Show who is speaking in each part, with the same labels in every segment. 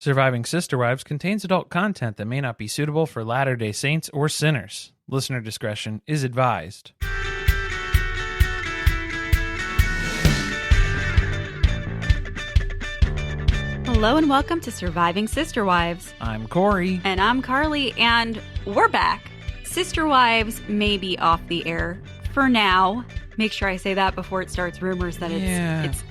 Speaker 1: Surviving Sister Wives contains adult content that may not be suitable for Latter-day Saints or sinners. Listener discretion is advised.
Speaker 2: Hello and welcome to Surviving Sister Wives.
Speaker 1: I'm Corey.
Speaker 2: And I'm Carly, and we're back. Sister Wives may be off the air for now. Make sure I say that before it starts rumors that it's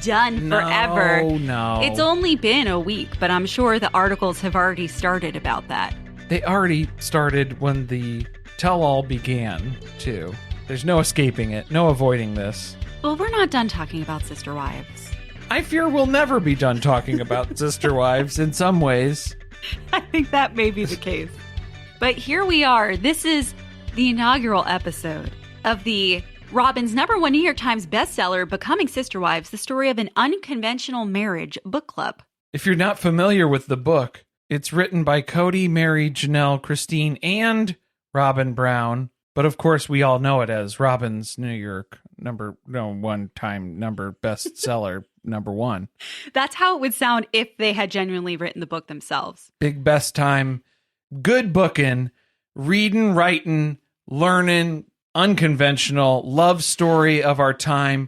Speaker 2: done forever.
Speaker 1: No.
Speaker 2: It's only been a week, but I'm sure the articles have already started about that.
Speaker 1: They already started when the tell-all began, too. There's no escaping it, no avoiding this.
Speaker 2: Well, we're not done talking about Sister Wives.
Speaker 1: I fear we'll never be done talking about Sister Wives in some ways.
Speaker 2: I think that may be the case. But here we are. This is the inaugural episode of the Robyn's #1 New York Times bestseller, Becoming Sister Wives, the story of an unconventional marriage book club.
Speaker 1: If you're not familiar with the book, it's written by Kody, Mary, Janelle, Christine, and Robyn Brown. But of course, we all know it as Robyn's New York one-time bestseller, #1.
Speaker 2: That's how it would sound if they had genuinely written the book themselves.
Speaker 1: Big best time, good booking, reading, writing, learning, unconventional, love story of our time,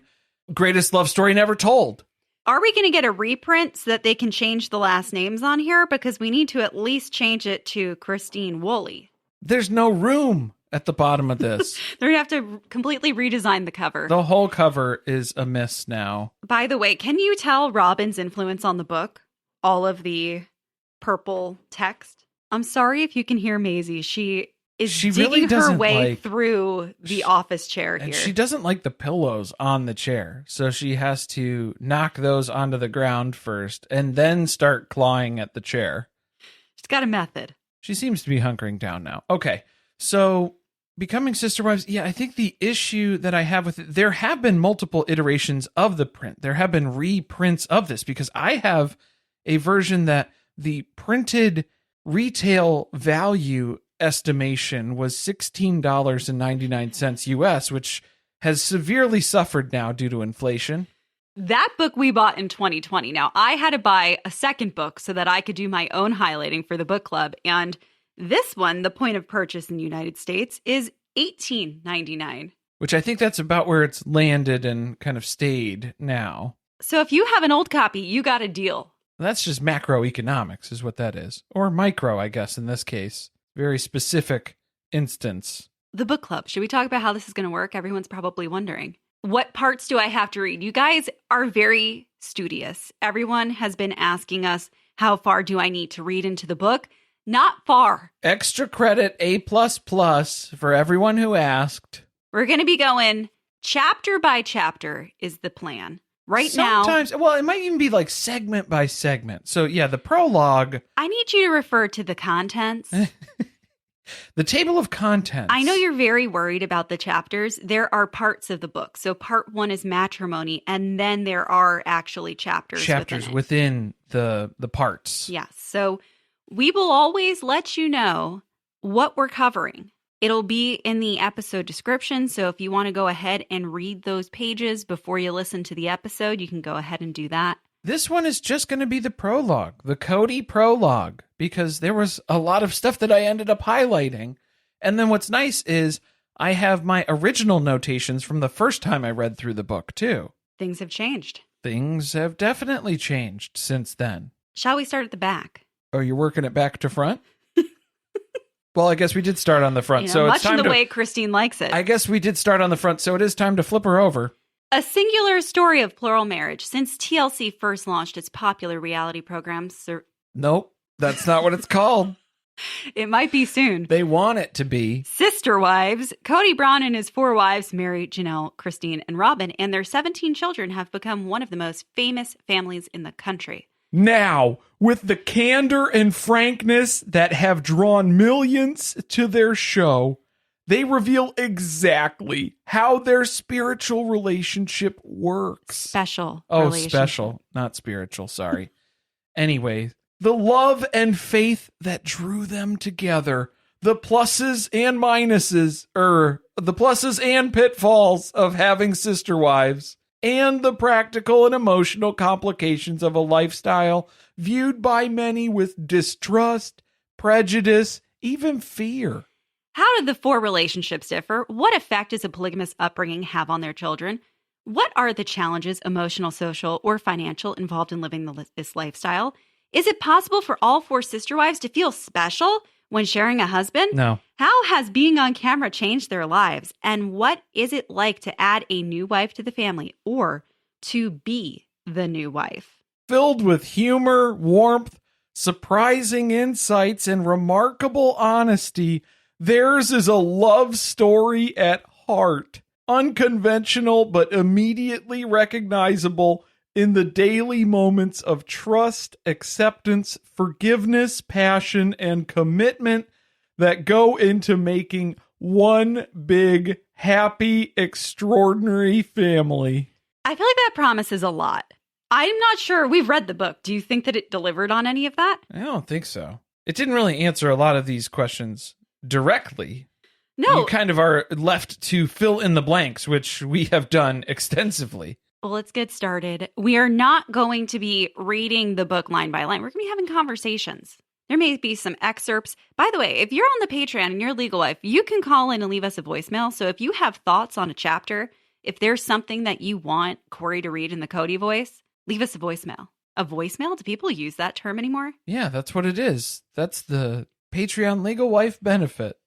Speaker 1: greatest love story never told.
Speaker 2: Are we going to get a reprint so that they can change the last names on here? Because we need to at least change it to Christine Woolley.
Speaker 1: There's no room at the bottom of this.
Speaker 2: They're going to have to completely redesign the cover.
Speaker 1: The whole cover is a miss now.
Speaker 2: By the way, can you tell Robyn's influence on the book? All of the purple text? I'm sorry if you can hear Maisie. She digging
Speaker 1: really
Speaker 2: her way through the office chair here.
Speaker 1: And she doesn't like the pillows on the chair, so she has to knock those onto the ground first and then start clawing at the chair.
Speaker 2: She's got a method.
Speaker 1: She seems to be hunkering down now. Okay, so Becoming Sister Wives, yeah, I think the issue that I have with it, there have been multiple iterations of the print. There have been reprints of this because I have a version that the printed retail value estimation was $16.99 US, which has severely suffered now due to inflation.
Speaker 2: That book we bought in 2020. Now, I had to buy a second book so that I could do my own highlighting for the book club. And this one, the point of purchase in the United States, is $18.99.
Speaker 1: Which I think that's about where it's landed and kind of stayed now.
Speaker 2: So if you have an old copy, you got a deal.
Speaker 1: That's just macroeconomics is what that is. Or micro, I guess, in this case. Very specific instance.
Speaker 2: The book club. Should we talk about how this is going to work? Everyone's probably wondering. What parts do I have to read? You guys are very studious. Everyone has been asking us, how far do I need to read into the book? Not far.
Speaker 1: Extra credit A++ for everyone who asked.
Speaker 2: We're going to be going chapter by chapter is the plan.
Speaker 1: Sometimes, well, it might even be like segment by segment. So yeah, the prologue.
Speaker 2: I need you to refer to the contents.
Speaker 1: The table of contents.
Speaker 2: I know you're very worried about the chapters. There are parts of the book. So part 1 is matrimony, and then there are actually chapters
Speaker 1: within the parts.
Speaker 2: Yes. So we will always let you know what we're covering. It'll be in the episode description, so if you want to go ahead and read those pages before you listen to the episode, you can go ahead and do that.
Speaker 1: This one is just going to be the prologue, the Kody prologue, because there was a lot of stuff that I ended up highlighting. And then what's nice is I have my original notations from the first time I read through the book, too.
Speaker 2: Things have changed.
Speaker 1: Things have definitely changed since then.
Speaker 2: Shall we start at the back?
Speaker 1: Oh, you're working it back to front? Well, I guess we did start on the front. So
Speaker 2: much
Speaker 1: it's time
Speaker 2: in the way Christine likes it.
Speaker 1: I guess we did start on the front, so it is time to flip her over.
Speaker 2: A singular story of plural marriage. Since TLC first launched its popular reality programs...
Speaker 1: Nope, that's not what it's called.
Speaker 2: It might be soon.
Speaker 1: They want it to be.
Speaker 2: Sister Wives. Kody Brown and his 4 wives, Mary, Janelle, Christine, and Robyn, and their 17 children have become one of the most famous families in the country.
Speaker 1: Now, with the candor and frankness that have drawn millions to their show, they reveal exactly how their spiritual relationship works.
Speaker 2: Special.
Speaker 1: Oh, special, not spiritual, sorry. Anyway, the love and faith that drew them together, the pluses and minuses, the pluses and pitfalls of having sister wives. and the practical and emotional complications of a lifestyle viewed by many with distrust, prejudice, even fear.
Speaker 2: How did the four relationships differ? What effect does a polygamous upbringing have on their children? What are the challenges, emotional, social, or financial, involved in living this lifestyle? Is it possible for all four sister wives to feel special when sharing a husband?
Speaker 1: No.
Speaker 2: How has being on camera changed their lives? And what is it like to add a new wife to the family or to be the new wife?
Speaker 1: Filled with humor, warmth, surprising insights, and remarkable honesty, theirs is a love story at heart. Unconventional but immediately recognizable in the daily moments of trust, acceptance, forgiveness, passion, and commitment that go into making one big, happy, extraordinary family.
Speaker 2: I feel like that promises a lot. I'm not sure. We've read the book. Do you think that it delivered on any of that?
Speaker 1: I don't think so. It didn't really answer a lot of these questions directly.
Speaker 2: No.
Speaker 1: You kind of are left to fill in the blanks, which we have done extensively.
Speaker 2: Well, let's get started. We are not going to be reading the book line by line. We're going to be having conversations. There may be some excerpts. By the way, if you're on the Patreon and you're a legal wife, you can call in and leave us a voicemail. So if you have thoughts on a chapter, if there's something that you want Corey to read in the Kody voice, leave us a voicemail. A voicemail? Do people use that term anymore?
Speaker 1: Yeah, that's what it is. That's the Patreon legal wife benefit.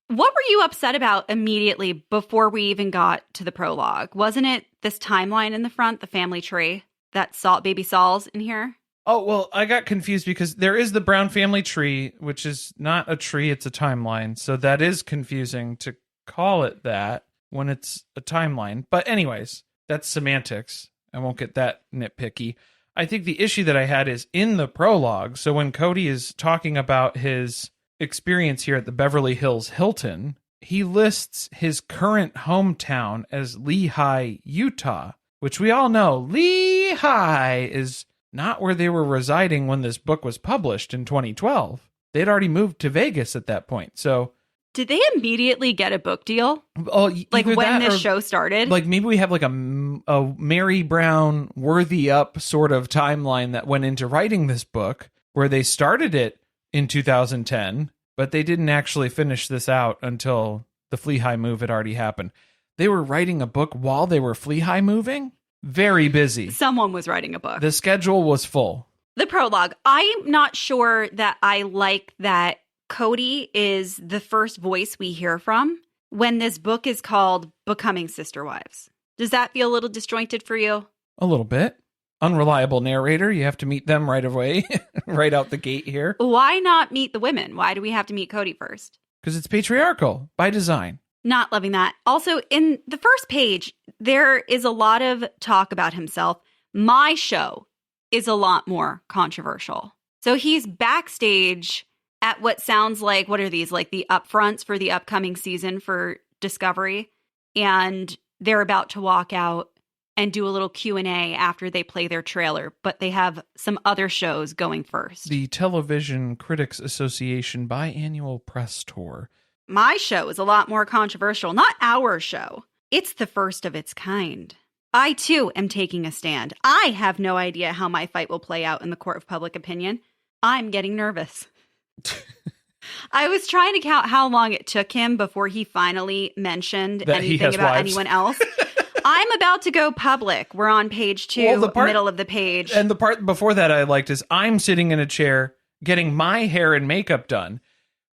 Speaker 2: What were you upset about immediately before we even got to the prologue? Wasn't it this timeline in the front, the family tree, that baby Saul's in here?
Speaker 1: Oh, well, I got confused because there is the Brown family tree, which is not a tree, it's a timeline. So that is confusing to call it that when it's a timeline. But anyways, that's semantics. I won't get that nitpicky. I think the issue that I had is in the prologue. So when Kody is talking about his experience here at the Beverly Hills Hilton, he lists his current hometown as Lehi, Utah, which we all know Lehi is not where they were residing when this book was published in 2012. They'd already moved to Vegas at that point. So
Speaker 2: did they immediately get a book deal?
Speaker 1: Like
Speaker 2: when this show started?
Speaker 1: Like maybe we have like a Mary Brown Worthy Up sort of timeline that went into writing this book where they started it in 2010, but they didn't actually finish this out until the Fleahigh move had already happened. They were writing a book while they were Fleahigh moving? Very busy.
Speaker 2: Someone was writing a book.
Speaker 1: The schedule was full.
Speaker 2: The prologue. I'm not sure that I like that Kody is the first voice we hear from when this book is called Becoming Sister Wives. Does that feel a little disjointed for you?
Speaker 1: A little bit. Unreliable narrator. You have to meet them right away, right out the gate here.
Speaker 2: Why not meet the women? Why do we have to meet Kody first?
Speaker 1: Because it's patriarchal by design.
Speaker 2: Not loving that. Also, in the first page, there is a lot of talk about himself. My show is a lot more controversial. So he's backstage at what sounds like, what are these? Like the upfronts for the upcoming season for Discovery. And they're about to walk out and do a little Q&A after they play their trailer, but they have some other shows going first.
Speaker 1: The Television Critics Association biannual press tour.
Speaker 2: My show is a lot more controversial, not our show. It's the first of its kind. I, too, am taking a stand. I have no idea how my fight will play out in the court of public opinion. I'm getting nervous. I was trying to count how long it took him before he finally mentioned
Speaker 1: that
Speaker 2: anything about anyone else. I'm about to go public. We're on page 2, middle of the page.
Speaker 1: And the part before that I liked is I'm sitting in a chair getting my hair and makeup done.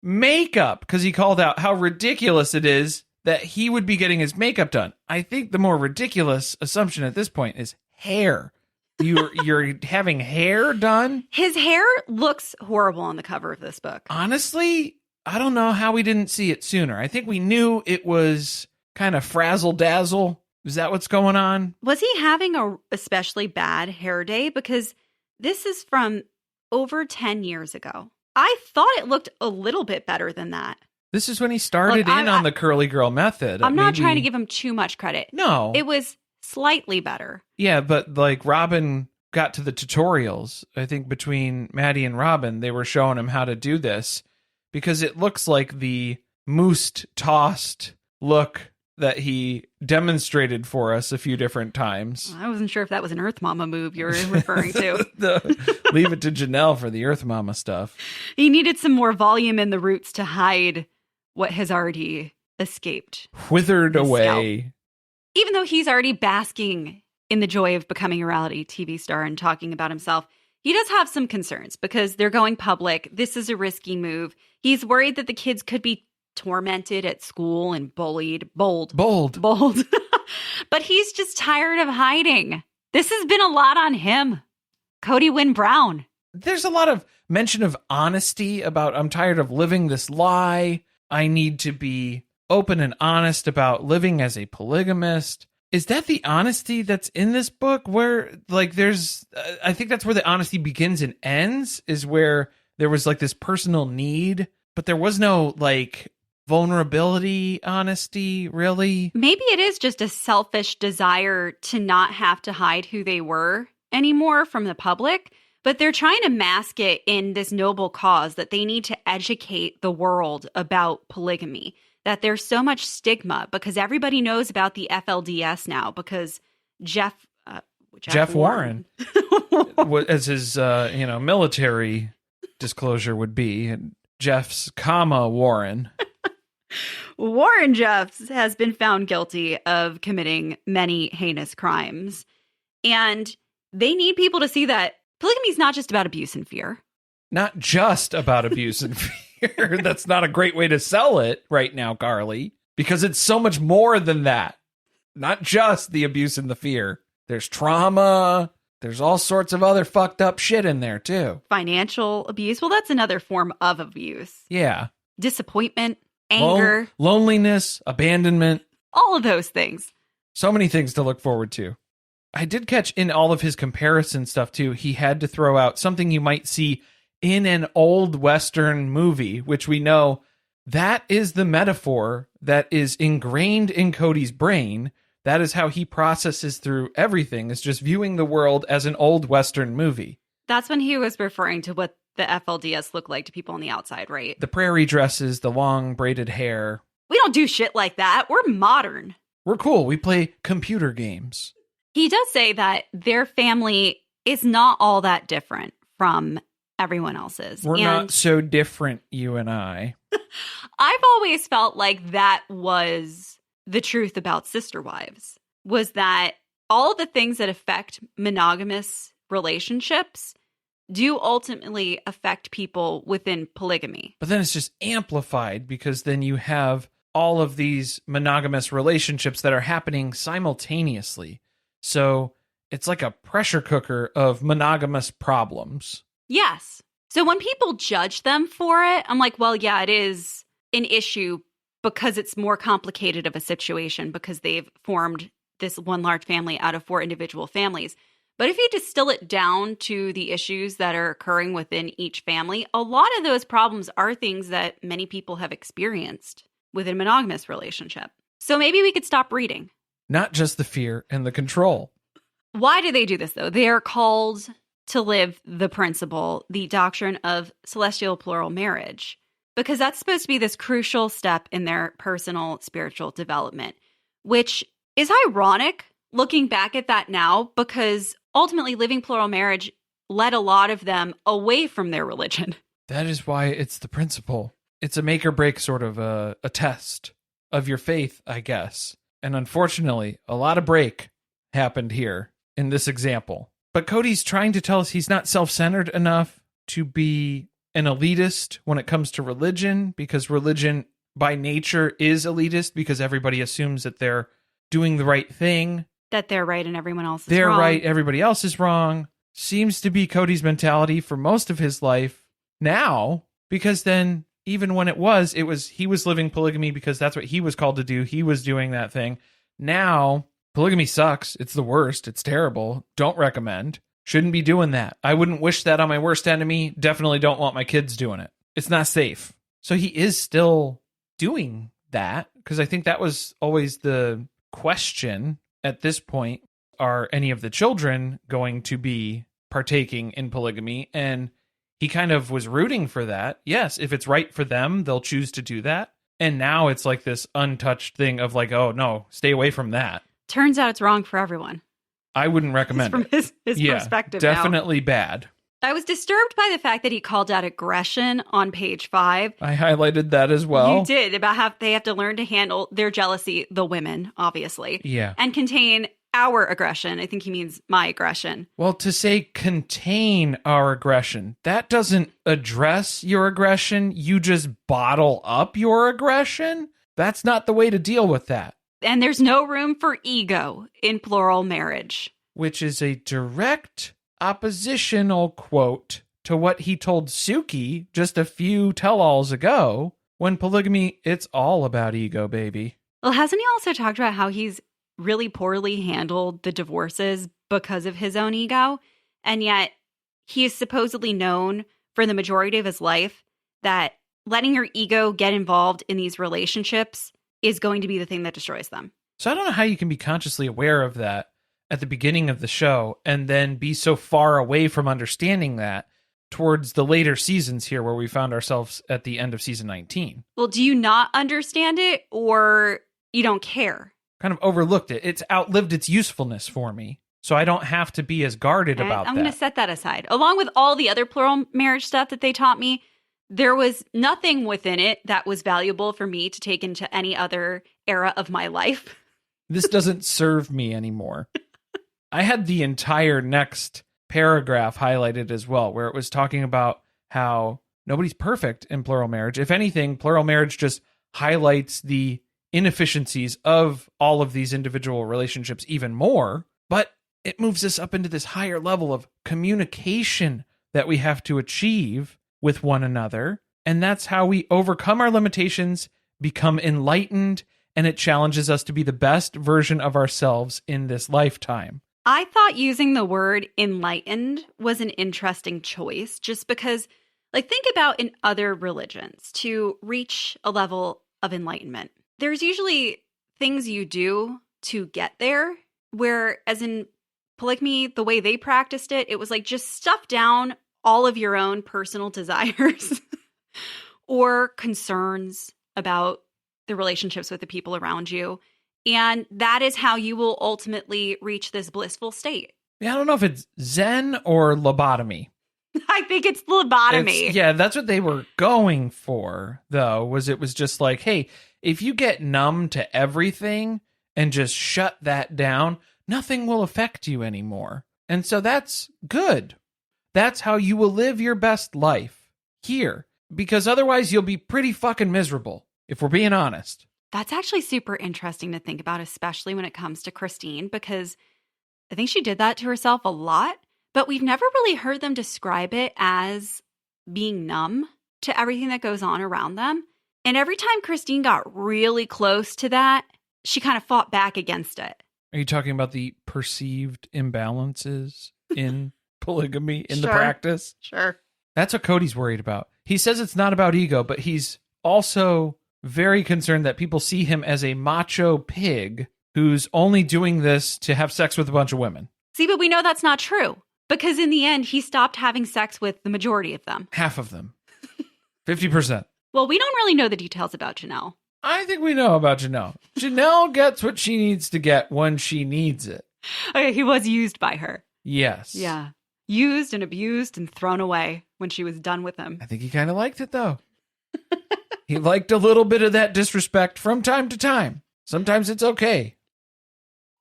Speaker 1: Makeup, because he called out how ridiculous it is that he would be getting his makeup done. I think the more ridiculous assumption at this point is hair. You're having hair done?
Speaker 2: His hair looks horrible on the cover of this book.
Speaker 1: Honestly, I don't know how we didn't see it sooner. I think we knew it was kind of frazzle-dazzle. Is that what's going on?
Speaker 2: Was he having a especially bad hair day? Because this is from over 10 years ago. I thought it looked a little bit better than that.
Speaker 1: This is when he started on the curly girl method.
Speaker 2: I'm not trying to give him too much credit.
Speaker 1: No.
Speaker 2: It was slightly better.
Speaker 1: Yeah, but like Robyn got to the tutorials. I think between Maddie and Robyn, they were showing him how to do this because it looks like the moosed, tossed look that he demonstrated for us a few different times.
Speaker 2: I wasn't sure if that was an Earth Mama move you were referring to.
Speaker 1: Leave it to Janelle for the Earth Mama stuff.
Speaker 2: He needed some more volume in the roots to hide what has already escaped.
Speaker 1: Withered away.
Speaker 2: Scalp. Even though he's already basking in the joy of becoming a reality TV star and talking about himself, he does have some concerns because they're going public. This is a risky move. He's worried that the kids could be tormented at school and bullied. Bold. But he's just tired of hiding. This has been a lot on him. Kody Wynn Brown.
Speaker 1: There's a lot of mention of honesty about, I'm tired of living this lie. I need to be open and honest about living as a polygamist. Is that the honesty that's in this book where, like, there's, I think that's where the honesty begins and ends, is where there was, like, this personal need, but there was no, like, vulnerability, honesty, really?
Speaker 2: Maybe it is just a selfish desire to not have to hide who they were anymore from the public, but they're trying to mask it in this noble cause that they need to educate the world about polygamy, that there's so much stigma because everybody knows about the FLDS now because Jeff Warren.
Speaker 1: As his, military disclosure would be, Jeff's, Warren.
Speaker 2: Warren Jeffs has been found guilty of committing many heinous crimes. And they need people to see that polygamy is not just about abuse and fear.
Speaker 1: Not just about abuse and fear. That's not a great way to sell it right now, Carly, because it's so much more than that. Not just the abuse and the fear. There's trauma. There's all sorts of other fucked up shit in there, too.
Speaker 2: Financial abuse. Well, that's another form of abuse.
Speaker 1: Yeah.
Speaker 2: Disappointment. Anger,
Speaker 1: loneliness, abandonment,
Speaker 2: all of those things.
Speaker 1: So many things to look forward to. I did catch in all of his comparison stuff too. He had to throw out something you might see in an old Western movie, which we know that is the metaphor that is ingrained in Kody's brain. That is how he processes through everything, is just viewing the world as an old Western movie.
Speaker 2: That's when he was referring to what the FLDS look like to people on the outside, right?
Speaker 1: The prairie dresses, the long braided hair.
Speaker 2: We don't do shit like that. We're modern.
Speaker 1: We're cool. We play computer games.
Speaker 2: He does say that their family is not all that different from everyone else's.
Speaker 1: We're not so different, you and I.
Speaker 2: I've always felt like that was the truth about sister wives, was that all the things that affect monogamous relationships do ultimately affect people within polygamy.
Speaker 1: But then it's just amplified because then you have all of these monogamous relationships that are happening simultaneously. So it's like a pressure cooker of monogamous problems.
Speaker 2: Yes. So when people judge them for it, I'm like, well, yeah, it is an issue because it's more complicated of a situation because they've formed this one large family out of 4 individual families. But if you distill it down to the issues that are occurring within each family, a lot of those problems are things that many people have experienced within a monogamous relationship. So maybe we could stop reading.
Speaker 1: Not just the fear and the control.
Speaker 2: Why do they do this, though? They are called to live the principle, the doctrine of celestial plural marriage, because that's supposed to be this crucial step in their personal spiritual development, which is ironic looking back at that now, because ultimately living plural marriage led a lot of them away from their religion.
Speaker 1: That is why it's the principle. It's a make or break sort of a test of your faith, I guess. And unfortunately, a lot of break happened here in this example. But Kody's trying to tell us he's not self-centered enough to be an elitist when it comes to religion, because religion by nature is elitist because everybody assumes that they're doing the right thing.
Speaker 2: That they're right and everyone else is
Speaker 1: they're
Speaker 2: wrong.
Speaker 1: They're right, everybody else is wrong. Seems to be Kody's mentality for most of his life now, because then even when he was living polygamy because that's what he was called to do. He was doing that thing. Now, polygamy sucks. It's the worst. It's terrible. Don't recommend. Shouldn't be doing that. I wouldn't wish that on my worst enemy. Definitely don't want my kids doing it. It's not safe. So he is still doing that, because I think that was always the question at this point. Are any of the children going to be partaking in polygamy? And he kind of was rooting for that. Yes, if it's right for them, they'll choose to do that. And now it's like this untouched thing of like, oh no, stay away from that.
Speaker 2: Turns out it's wrong for everyone.
Speaker 1: I wouldn't recommend
Speaker 2: From
Speaker 1: it.
Speaker 2: his perspective now.
Speaker 1: Definitely bad.
Speaker 2: I was disturbed by the fact that he called out aggression on page 5.
Speaker 1: I highlighted that as well.
Speaker 2: You did, about how they have to learn to handle their jealousy, the women, obviously.
Speaker 1: Yeah.
Speaker 2: And contain our aggression. I think he means my aggression.
Speaker 1: Well, to say contain our aggression, that doesn't address your aggression. You just bottle up your aggression. That's not the way to deal with that.
Speaker 2: And there's no room for ego in plural marriage.
Speaker 1: Which is a direct oppositional quote to what he told Suki just a few tell-alls ago. When polygamy, it's all about ego, baby.
Speaker 2: Well, hasn't he also talked about how he's really poorly handled the divorces because of his own ego? And yet he is supposedly known for the majority of his life that letting your ego get involved in these relationships is going to be the thing that destroys them.
Speaker 1: So I don't know how you can be consciously aware of that at the beginning of the show and then be so far away from understanding that towards the later seasons here where we found ourselves at the end of season 19.
Speaker 2: Well, do you not understand it or you don't care?
Speaker 1: Kind of overlooked it. It's outlived its usefulness for me. So I don't have to be as guarded about that.
Speaker 2: I'm going to set that aside. Along with all the other plural marriage stuff that they taught me, there was nothing within it that was valuable for me to take into any other era of my life.
Speaker 1: This doesn't serve me anymore. I had the entire next paragraph highlighted as well, where it was talking about how nobody's perfect in plural marriage. If anything, plural marriage just highlights the inefficiencies of all of these individual relationships even more, but it moves us up into this higher level of communication that we have to achieve with one another. And that's how we overcome our limitations, become enlightened, and it challenges us to be the best version of ourselves in this lifetime.
Speaker 2: I thought using the word enlightened was an interesting choice just because, like, think about in other religions to reach a level of enlightenment. There's usually things you do to get there, whereas in polygamy, the way they practiced it, it was like just stuff down all of your own personal desires or concerns about the relationships with the people around you. And that is how you will ultimately reach this blissful state.
Speaker 1: Yeah, I don't know if it's Zen or lobotomy.
Speaker 2: I think it's lobotomy.
Speaker 1: Yeah, that's what they were going for, though, was it was just like, hey, if you get numb to everything and just shut that down, nothing will affect you anymore. And so that's good. That's how you will live your best life here. Because otherwise you'll be pretty fucking miserable, if we're being honest.
Speaker 2: That's actually super interesting to think about, especially when it comes to Christine, because I think she did that to herself a lot, but we've never really heard them describe it as being numb to everything that goes on around them. And every time Christine got really close to that, she kind of fought back against it.
Speaker 1: Are you talking about the perceived imbalances in polygamy in the
Speaker 2: Sure.
Speaker 1: practice?
Speaker 2: Sure.
Speaker 1: That's what Cody's worried about. He says it's not about ego, but he's also very concerned that people see him as a macho pig who's only doing this to have sex with a bunch of women.
Speaker 2: See, but we know that's not true because in the end, he stopped having sex with the majority of them.
Speaker 1: Half of them. 50%.
Speaker 2: Well, we don't really know the details about Janelle.
Speaker 1: I think we know about Janelle. Janelle gets what she needs to get when she needs it.
Speaker 2: Okay, he was used by her.
Speaker 1: Yes.
Speaker 2: Yeah. Used and abused and thrown away when she was done with him.
Speaker 1: I think he kind of liked it, though. He liked a little bit of that disrespect from time to time. Sometimes it's okay.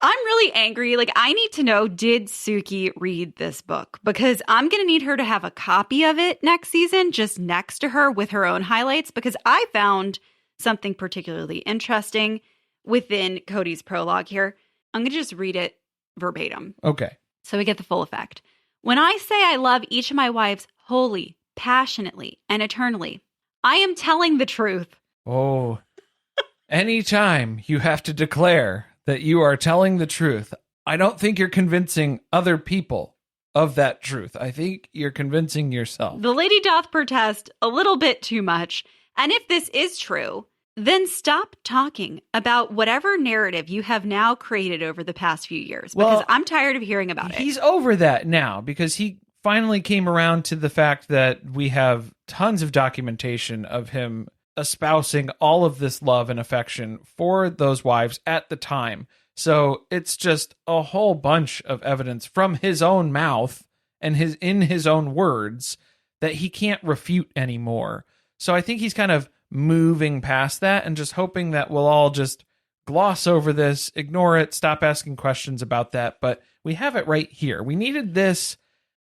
Speaker 2: I'm really angry. Like, I need to know, did Suki read this book? Because I'm going to need her to have a copy of it next season, just next to her with her own highlights, because I found something particularly interesting within Kody's prologue here. I'm going to just read it verbatim.
Speaker 1: Okay.
Speaker 2: So we get the full effect. When I say I love each of my wives wholly, passionately, and eternally, I am telling the truth.
Speaker 1: Oh, anytime you have to declare that you are telling the truth, I don't think you're convincing other people of that truth. I think you're convincing yourself.
Speaker 2: The lady doth protest a little bit too much. And if this is true, then stop talking about whatever narrative you have now created over the past few years, because I'm tired of hearing about it.
Speaker 1: He's over that now because he finally came around to the fact that we have tons of documentation of him espousing all of this love and affection for those wives at the time. So it's just a whole bunch of evidence from his own mouth and in his own words that he can't refute anymore. So I think he's kind of moving past that and just hoping that we'll all just gloss over this, ignore it, stop asking questions about that. But we have it right here. We needed this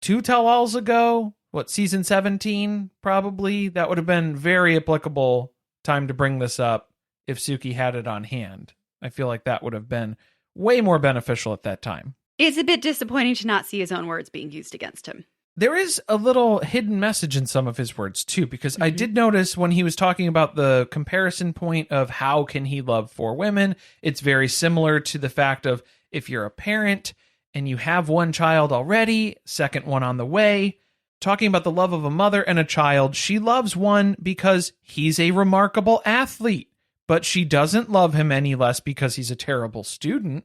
Speaker 1: 2 tell-alls ago. What, season 17, probably? That would have been very applicable time to bring this up if Suki had it on hand. I feel like that would have been way more beneficial at that time.
Speaker 2: It's a bit disappointing to not see his own words being used against him.
Speaker 1: There is a little hidden message in some of his words, too, because I did notice when he was talking about the comparison point of how can he love 4 women, it's very similar to the fact of if you're a parent and you have 1 child already, second one on the way, talking about the love of a mother and a child, she loves one because he's a remarkable athlete, but she doesn't love him any less because he's a terrible student.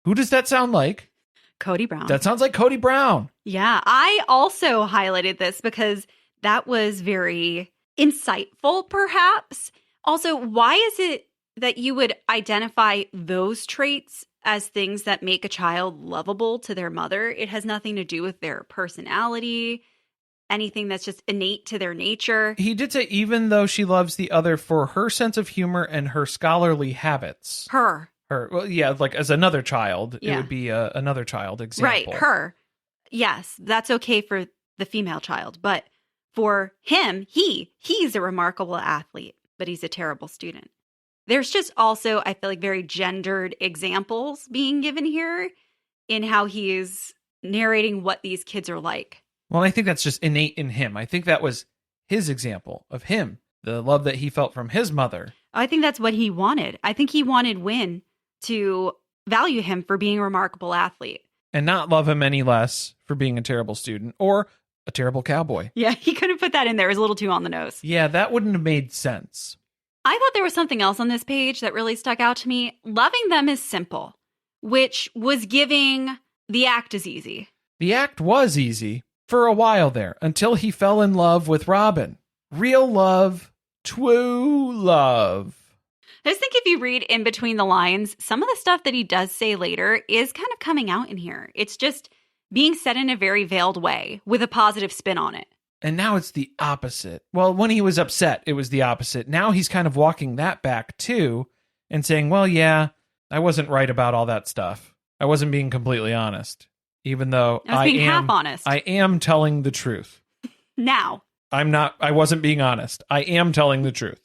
Speaker 1: Who does that sound like?
Speaker 2: Kody Brown.
Speaker 1: That sounds like Kody Brown.
Speaker 2: Yeah, I also highlighted this because that was very insightful, perhaps. Also, why is it that you would identify those traits as things that make a child lovable to their mother? It has nothing to do with their personality, anything that's just innate to their nature.
Speaker 1: He did say even though she loves the other for her sense of humor and her scholarly habits.
Speaker 2: Her.
Speaker 1: Well, yeah, like as another child, it would be another child example.
Speaker 2: Right, her. Yes, that's okay for the female child. But for him, he's a remarkable athlete, but he's a terrible student. There's just also, I feel like, very gendered examples being given here in how he's narrating what these kids are like.
Speaker 1: Well, I think that's just innate in him. I think that was his example of him, the love that he felt from his mother.
Speaker 2: I think that's what he wanted. I think he wanted Wynn to value him for being a remarkable athlete.
Speaker 1: And not love him any less for being a terrible student or a terrible cowboy.
Speaker 2: Yeah, he could have put that in there. It was a little too on the nose.
Speaker 1: Yeah, that wouldn't have made sense.
Speaker 2: I thought there was something else on this page that really stuck out to me. Loving them is simple, which was giving the act is easy.
Speaker 1: The act was easy for a while there until he fell in love with Robyn. Real love, true love.
Speaker 2: I just think if you read in between the lines, some of the stuff that he does say later is kind of coming out in here. It's just being said in a very veiled way with a positive spin on it.
Speaker 1: And now it's the opposite. Well, when he was upset, it was the opposite. Now he's kind of walking that back too and saying, well, yeah, I wasn't right about all that stuff. I wasn't being completely honest, even though
Speaker 2: I was being half honest.
Speaker 1: I am telling the truth.
Speaker 2: Now.
Speaker 1: I wasn't being honest. I am telling the truth.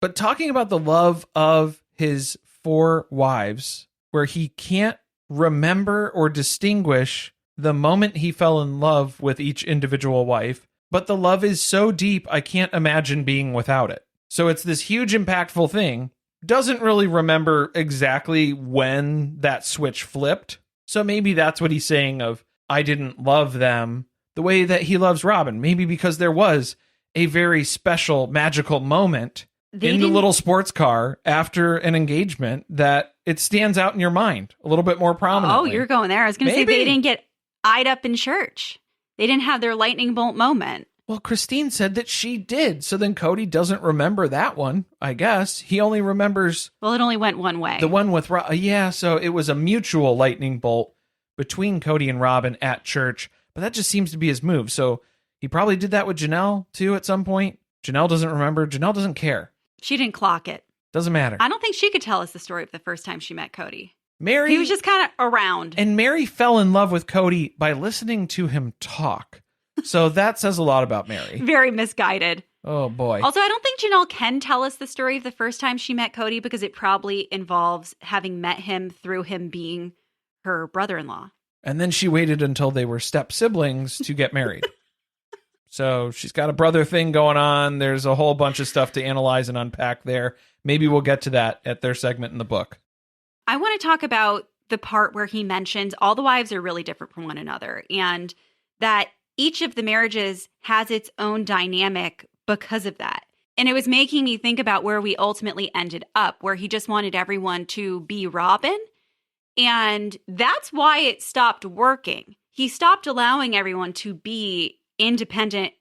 Speaker 1: But talking about the love of his 4 wives, where he can't remember or distinguish the moment he fell in love with each individual wife, but the love is so deep, I can't imagine being without it. So it's this huge, impactful thing. Doesn't really remember exactly when that switch flipped. So maybe that's what he's saying of, I didn't love them the way that he loves Robyn. Maybe because there was a very special, magical moment in the little sports car after an engagement that it stands out in your mind a little bit more prominently.
Speaker 2: Oh, you're going there. I was going to say they didn't get eyed up in church. They didn't have their lightning bolt moment.
Speaker 1: Well, Christine said that she did. So then Kody doesn't remember that one, I guess. He only remembers...
Speaker 2: Well, it only went one way.
Speaker 1: The one with... Yeah, so it was a mutual lightning bolt between Kody and Robyn at church. But that just seems to be his move. So he probably did that with Janelle, too, at some point. Janelle doesn't remember. Janelle doesn't care.
Speaker 2: She didn't clock it.
Speaker 1: Doesn't matter.
Speaker 2: I don't think she could tell us the story of the first time she met Kody.
Speaker 1: Mary...
Speaker 2: He was just kind of around.
Speaker 1: And Mary fell in love with Kody by listening to him talk. So that says a lot about Mary.
Speaker 2: Very misguided.
Speaker 1: Oh, boy.
Speaker 2: Also, I don't think Janelle can tell us the story of the first time she met Kody because it probably involves having met him through him being her brother-in-law.
Speaker 1: And then she waited until they were step siblings to get married. So she's got a brother thing going on. There's a whole bunch of stuff to analyze and unpack there. Maybe we'll get to that at their segment in the book.
Speaker 2: I want to talk about the part where he mentions all the wives are really different from one another and that each of the marriages has its own dynamic because of that. And it was making me think about where we ultimately ended up, where he just wanted everyone to be Robyn. And that's why it stopped working. He stopped allowing everyone to be independent,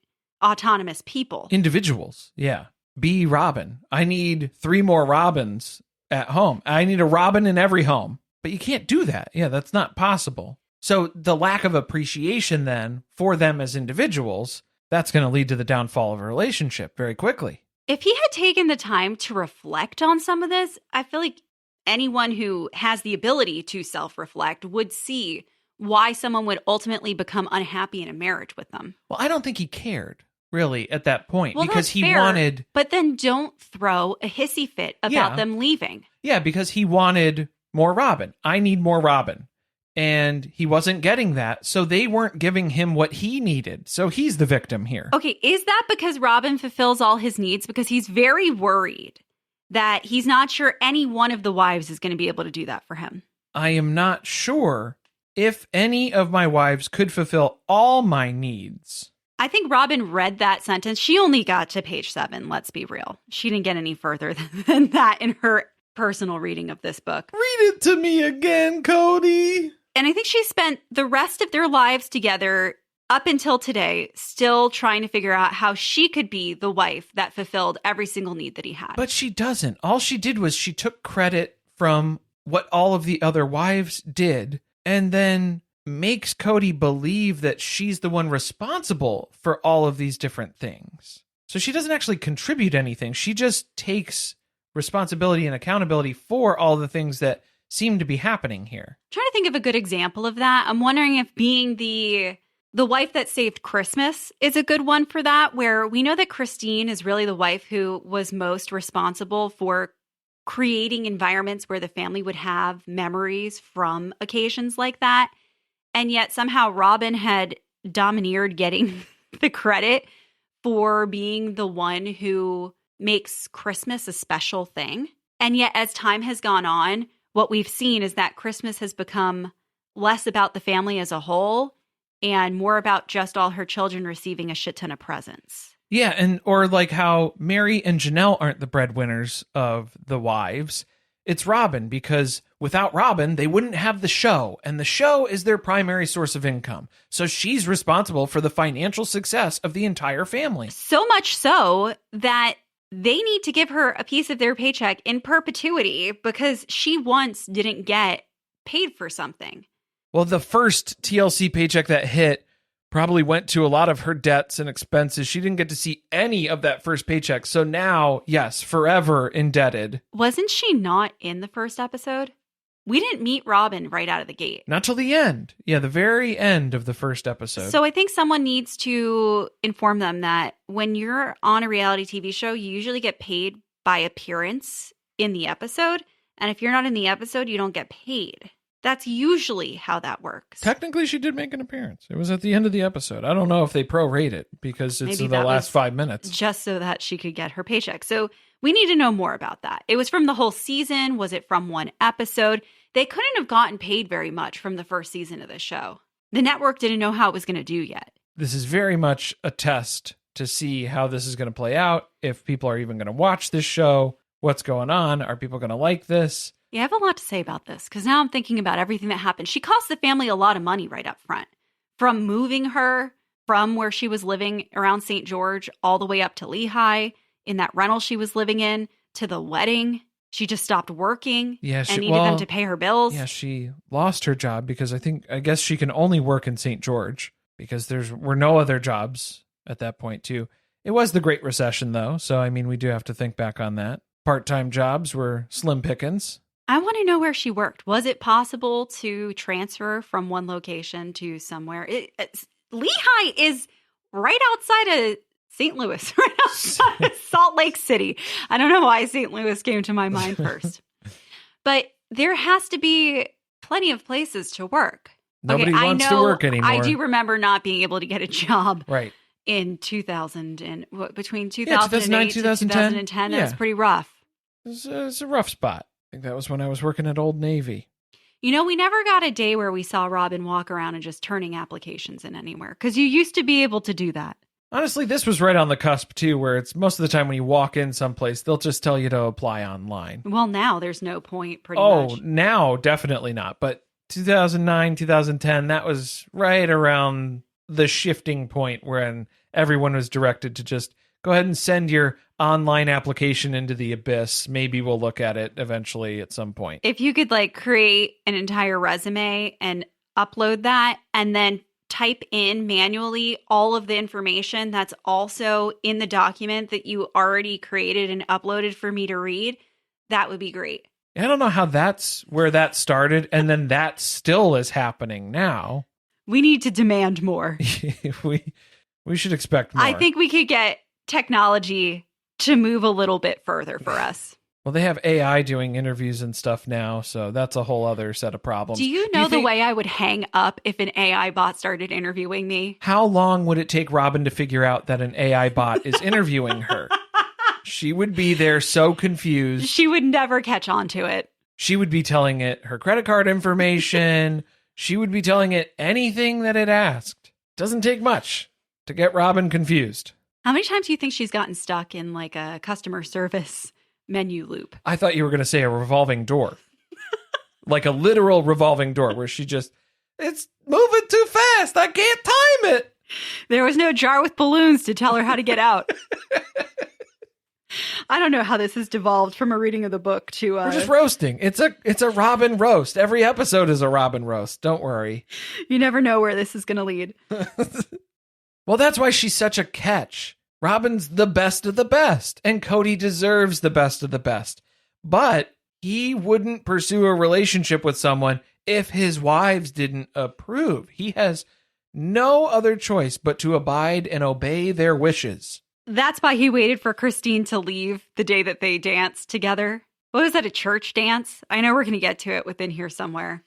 Speaker 2: autonomous people.
Speaker 1: Individuals, yeah. be Robyn. I need 3 more Robyns at home. I need a Robyn in every home. But you can't do that. Yeah, that's not possible. So the lack of appreciation then for them as individuals, that's going to lead to the downfall of a relationship very quickly.
Speaker 2: If he had taken the time to reflect on some of this, I feel like anyone who has the ability to self-reflect would see why someone would ultimately become unhappy in a marriage with them.
Speaker 1: Well, I don't think he cared, really, at that point,
Speaker 2: Well,
Speaker 1: because
Speaker 2: that's
Speaker 1: he
Speaker 2: fair,
Speaker 1: wanted...
Speaker 2: But then don't throw a hissy fit about them leaving.
Speaker 1: Yeah, because he wanted more Robyn. I need more Robyn. And he wasn't getting that, so they weren't giving him what he needed. So he's the victim here.
Speaker 2: Okay, is that because Robyn fulfills all his needs? Because he's very worried that he's not sure any one of the wives is going to be able to do that for him.
Speaker 1: I am not sure if any of my wives could fulfill all my needs.
Speaker 2: I think Robyn read that sentence. She only got to page 7, let's be real. She didn't get any further than that in her personal reading of this book.
Speaker 1: Read it to me again, Kody.
Speaker 2: And I think she spent the rest of their lives together up until today, still trying to figure out how she could be the wife that fulfilled every single need that he had.
Speaker 1: But she doesn't. All she did was she took credit from what all of the other wives did and then makes Kody believe that she's the one responsible for all of these different things. So she doesn't actually contribute anything. She just takes responsibility and accountability for all the things that seem to be happening here.
Speaker 2: I'm trying to think of a good example of that. I'm wondering if being the wife that saved Christmas is a good one for that, where we know that Christine is really the wife who was most responsible for creating environments where the family would have memories from occasions like that. And yet somehow Robyn had domineered getting the credit for being the one who makes Christmas a special thing. And yet as time has gone on, what we've seen is that Christmas has become less about the family as a whole and more about just all her children receiving a shit ton of presents.
Speaker 1: Yeah, and or like how Mary and Janelle aren't the breadwinners of the wives. It's Robyn, because without Robyn, they wouldn't have the show, and the show is their primary source of income. So she's responsible for the financial success of the entire family.
Speaker 2: So much so that they need to give her a piece of their paycheck in perpetuity because she once didn't get paid for something.
Speaker 1: Well, the first TLC paycheck that hit probably went to a lot of her debts and expenses. She didn't get to see any of that first paycheck. So now, yes, forever indebted.
Speaker 2: Wasn't she not in the first episode? We didn't meet Robyn right out of the gate.
Speaker 1: Not till the end. Yeah, the very end of the first episode.
Speaker 2: So I think someone needs to inform them that when you're on a reality TV show, you usually get paid by appearance in the episode. And if you're not in the episode, you don't get paid. That's usually how that works.
Speaker 1: Technically, she did make an appearance. It was at the end of the episode. I don't know if they prorate it because it's
Speaker 2: Maybe
Speaker 1: the last 5 minutes.
Speaker 2: Just so that she could get her paycheck. So we need to know more about that. It was from the whole season. Was it from one episode? They couldn't have gotten paid very much from the first season of the show. The network didn't know how it was going to do yet.
Speaker 1: This is very much a test to see how this is going to play out. If people are even going to watch this show, what's going on? Are people going to like this?
Speaker 2: Yeah, I have a lot to say about this because now I'm thinking about everything that happened. She cost the family a lot of money right up front. From moving her from where she was living around St. George all the way up to Lehigh, in that rental she was living in, to the wedding. She just stopped working and needed them to pay her bills.
Speaker 1: Yeah, she lost her job because I guess she can only work in St. George because there were no other jobs at that point too. It was the Great Recession though, so I mean we do have to think back on that. Part-time jobs were slim pickings.
Speaker 2: I want to know where she worked. Was it possible to transfer from one location to somewhere? Lehigh is right outside of St. Louis, right outside of Salt Lake City. I don't know why St. Louis came to my mind first. But there has to be plenty of places to work.
Speaker 1: Nobody wants to work anymore.
Speaker 2: I do remember not being able to get a job.
Speaker 1: Right.
Speaker 2: In 2000 and between
Speaker 1: 2009,
Speaker 2: 2008 to 2010. That was pretty rough.
Speaker 1: It's a rough spot. I think that was when I was working at Old Navy.
Speaker 2: You know, we never got a day where we saw Robyn walk around and just turning applications in anywhere because you used to be able to do that.
Speaker 1: Honestly, this was right on the cusp too, where it's most of the time when you walk in someplace, they'll just tell you to apply online.
Speaker 2: Well, now there's no point pretty much.
Speaker 1: Oh, now definitely not. But 2009, 2010, that was right around the shifting point when everyone was directed to just go ahead and send your online application into the abyss. Maybe we'll look at it eventually at some point.
Speaker 2: If you could like create an entire resume and upload that and then type in manually all of the information that's also in the document that you already created and uploaded for me to read, that would be great.
Speaker 1: I don't know how that's where that started, and then that still is happening now.
Speaker 2: We need to demand more.
Speaker 1: we should expect more.
Speaker 2: I think we could get technology to move a little bit further for us.
Speaker 1: Well, they have AI doing interviews and stuff now, so that's a whole other set of problems.
Speaker 2: Do you know the way I would hang up if an AI bot started interviewing me?
Speaker 1: How long would it take Robyn to figure out that an AI bot is interviewing her? She would be there so confused.
Speaker 2: She would never catch on to it.
Speaker 1: She would be telling it her credit card information. She would be telling it anything that it asked. Doesn't take much to get Robyn confused.
Speaker 2: How many times do you think she's gotten stuck in like a customer service menu loop?
Speaker 1: I thought you were going to say a revolving door. Like a literal revolving door where she just, it's moving too fast. I can't time it.
Speaker 2: There was no jar with balloons to tell her how to get out. I don't know how this has devolved from a reading of the book to
Speaker 1: we're just roasting. It's a Robyn roast. Every episode is a Robyn roast. Don't worry.
Speaker 2: You never know where this is going to lead.
Speaker 1: Well, that's why she's such a catch. Robyn's the best of the best, and Kody deserves the best of the best. But he wouldn't pursue a relationship with someone if his wives didn't approve. He has no other choice but to abide and obey their wishes.
Speaker 2: That's why he waited for Christine to leave the day that they danced together. What was that, a church dance? I know we're going to get to it within here somewhere,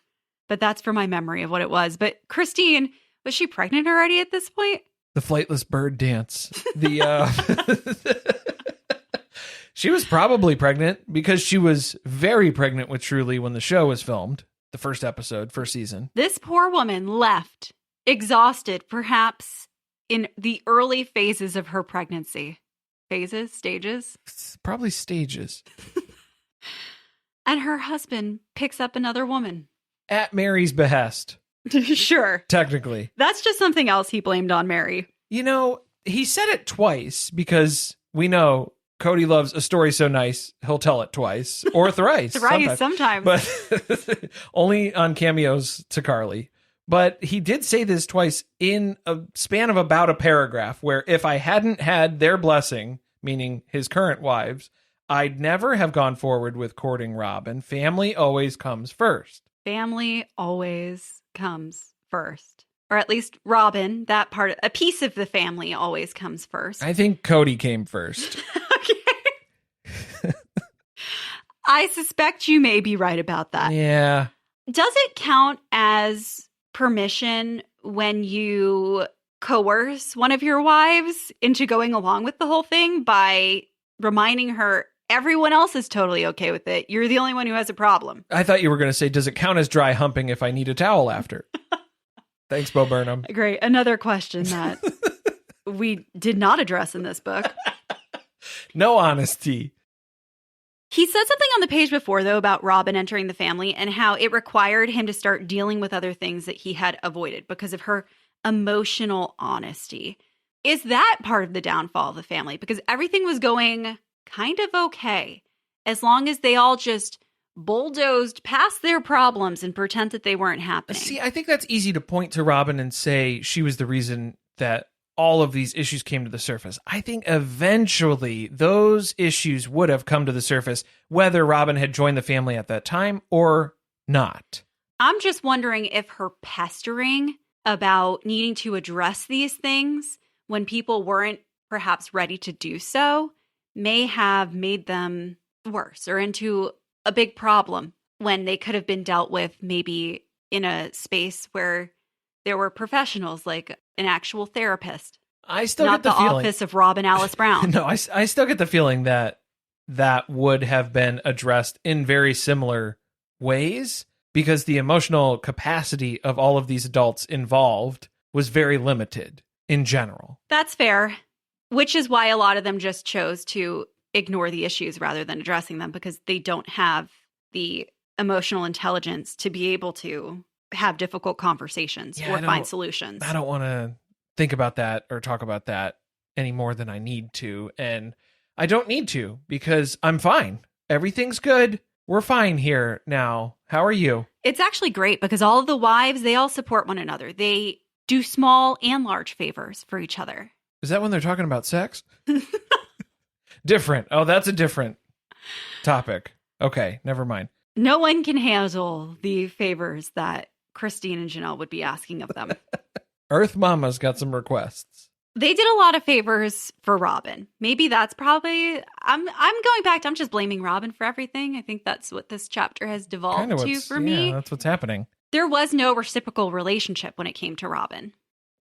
Speaker 2: but that's for my memory of what it was. But Christine, was she pregnant already at this point?
Speaker 1: The flightless bird dance. She was probably pregnant because she was very pregnant with Truly when the show was filmed. The first episode, first season.
Speaker 2: This poor woman left, exhausted, perhaps in the early phases of her pregnancy. Phases? Stages?
Speaker 1: Probably stages.
Speaker 2: And her husband picks up another woman.
Speaker 1: At Mary's behest.
Speaker 2: Sure.
Speaker 1: Technically.
Speaker 2: That's just something else he blamed on Mary.
Speaker 1: You know, he said it twice because we know Kody loves a story so nice, he'll tell it twice or thrice.
Speaker 2: Thrice sometimes.
Speaker 1: But only on cameos to Carly. But he did say this twice in a span of about a paragraph where if I hadn't had their blessing, meaning his current wives, I'd never have gone forward with courting Robyn. Family always comes first.
Speaker 2: Family always comes first. Or at least Robyn, that part, a piece of the family always comes first.
Speaker 1: I think Kody came first.
Speaker 2: Okay. I suspect you may be right about that.
Speaker 1: Yeah.
Speaker 2: Does it count as permission when you coerce one of your wives into going along with the whole thing by reminding her everyone else is totally okay with it? You're the only one who has a problem.
Speaker 1: I thought you were going to say, does it count as dry humping if I need a towel after? Thanks, Bo Burnham.
Speaker 2: Great. Another question that we did not address in this book.
Speaker 1: No honesty.
Speaker 2: He said something on the page before, though, about Robyn entering the family and how it required him to start dealing with other things that he had avoided because of her emotional honesty. Is that part of the downfall of the family? Because everything was going kind of okay, as long as they all just bulldozed past their problems and pretend that they weren't happening.
Speaker 1: See, I think that's easy to point to Robyn and say she was the reason that all of these issues came to the surface. I think eventually those issues would have come to the surface, whether Robyn had joined the family at that time or not.
Speaker 2: I'm just wondering if her pestering about needing to address these things when people weren't perhaps ready to do so may have made them worse or into a big problem when they could have been dealt with maybe in a space where there were professionals like an actual therapist.
Speaker 1: I still
Speaker 2: not
Speaker 1: get the feeling,
Speaker 2: office of Robyn Alice Brown.
Speaker 1: No, I still get the feeling that that would have been addressed in very similar ways because the emotional capacity of all of these adults involved was very limited in general.
Speaker 2: That's fair, which is why a lot of them just chose to ignore the issues rather than addressing them because they don't have the emotional intelligence to be able to have difficult conversations or find solutions.
Speaker 1: I don't want to think about that or talk about that any more than I need to. And I don't need to because I'm fine. Everything's good. We're fine here now. How are you?
Speaker 2: It's actually great because all of the wives, they all support one another. They do small and large favors for each other.
Speaker 1: Is that when they're talking about sex? Different. Oh, that's a different topic. Okay, never mind.
Speaker 2: No one can handle the favors that Christine and Janelle would be asking of them.
Speaker 1: Earth Mama's got some requests.
Speaker 2: They did a lot of favors for Robyn. Maybe that's probably, I'm going back to, I'm just blaming Robyn for everything. I think that's what this chapter has devolved to for me.
Speaker 1: Yeah, that's what's happening.
Speaker 2: There was no reciprocal relationship when it came to Robyn.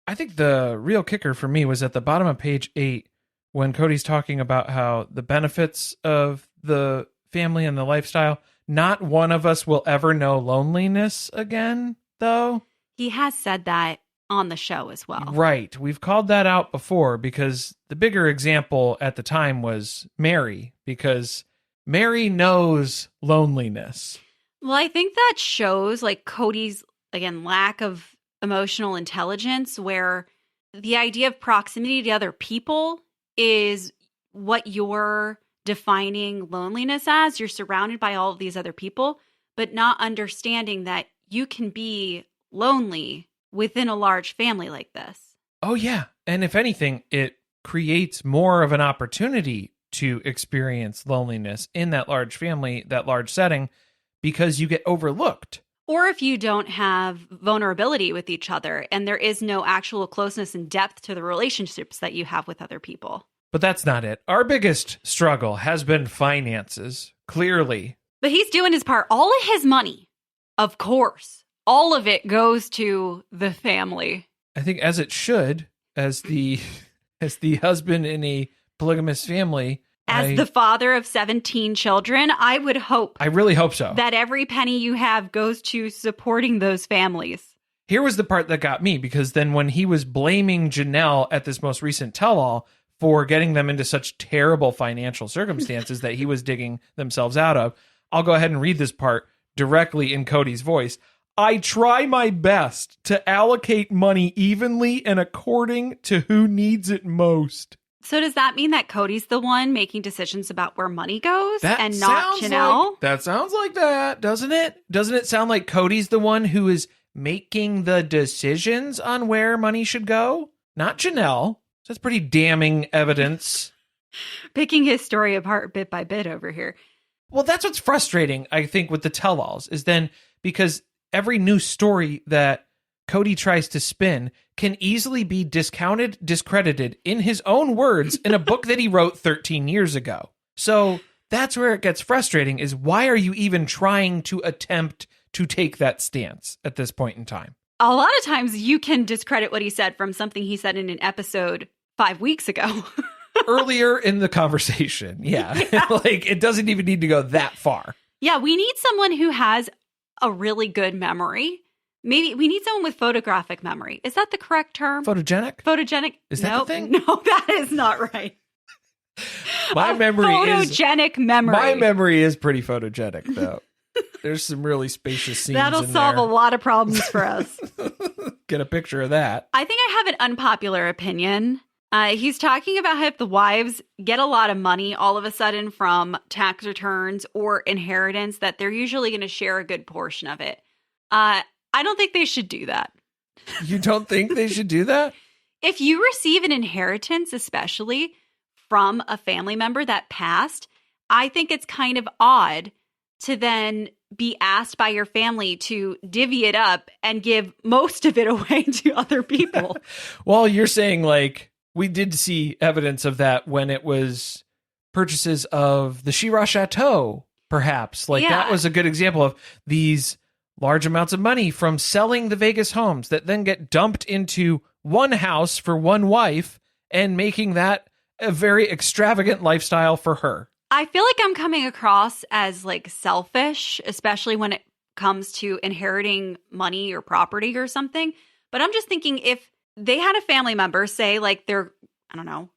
Speaker 1: I think the real kicker for me was at the bottom of page 8 when Kody's talking about how the benefits of the family and the lifestyle, not one of us will ever know loneliness again, though.
Speaker 2: He has said that on the show as well.
Speaker 1: Right. We've called that out before because the bigger example at the time was Mary, because Mary knows loneliness.
Speaker 2: Well, I think that shows like Kody's, again, lack of emotional intelligence, where the idea of proximity to other people is what you're defining loneliness as. You're surrounded by all of these other people, but not understanding that you can be lonely within a large family like this.
Speaker 1: Oh, yeah. And if anything, it creates more of an opportunity to experience loneliness in that large family, that large setting, because you get overlooked.
Speaker 2: Or if you don't have vulnerability with each other and there is no actual closeness and depth to the relationships that you have with other people.
Speaker 1: But that's not it. Our biggest struggle has been finances, clearly.
Speaker 2: But he's doing his part. All of his money, of course, all of it goes to the family.
Speaker 1: I think as it should, as the husband in a polygamous family.
Speaker 2: As the father of 17 children, I would hope.
Speaker 1: I really hope so.
Speaker 2: That every penny you have goes to supporting those families.
Speaker 1: Here was the part that got me, because then when he was blaming Janelle at this most recent tell-all for getting them into such terrible financial circumstances that he was digging themselves out of, I'll go ahead and read this part directly in Kody's voice. I try my best to allocate money evenly and according to who needs it most.
Speaker 2: So does that mean that Kody's the one making decisions about where money goes and not Janelle?
Speaker 1: That sounds like that, doesn't it? Doesn't it sound like Kody's the one who is making the decisions on where money should go? Not Janelle. That's pretty damning evidence.
Speaker 2: Picking his story apart bit by bit over here.
Speaker 1: Well, that's what's frustrating, I think, with the tell-alls, is then because every new story that Kody tries to spin can easily be discounted, discredited in his own words in a book that he wrote 13 years ago. So that's where it gets frustrating, is why are you even trying to attempt to take that stance at this point in time?
Speaker 2: A lot of times you can discredit what he said from something he said in an episode 5 weeks ago.
Speaker 1: Earlier in the conversation. Yeah. Like, it doesn't even need to go that far.
Speaker 2: Yeah, we need someone who has a really good memory. Maybe we need someone with photographic memory. Is that the correct term?
Speaker 1: Photogenic?
Speaker 2: Photogenic?
Speaker 1: Is that the thing?
Speaker 2: No, that is not right.
Speaker 1: My
Speaker 2: memory.
Speaker 1: My memory is pretty photogenic, though. There's some really spacious scenes.
Speaker 2: That'll solve a lot of problems for us.
Speaker 1: Get a picture of that.
Speaker 2: I think I have an unpopular opinion. He's talking about how if the wives get a lot of money all of a sudden from tax returns or inheritance, that they're usually going to share a good portion of it. I don't think they should do that.
Speaker 1: You don't think they should do that?
Speaker 2: If you receive an inheritance, especially from a family member that passed, I think it's kind of odd to then be asked by your family to divvy it up and give most of it away to other people.
Speaker 1: Well, you're saying, like, we did see evidence of that when it was purchases of the Shira Chateau, perhaps. Like, that was a good example of these large amounts of money from selling the Vegas homes that then get dumped into one house for one wife and making that a very extravagant lifestyle for her.
Speaker 2: I feel like I'm coming across as like selfish, especially when it comes to inheriting money or property or something. But I'm just thinking, if they had a family member say like I don't know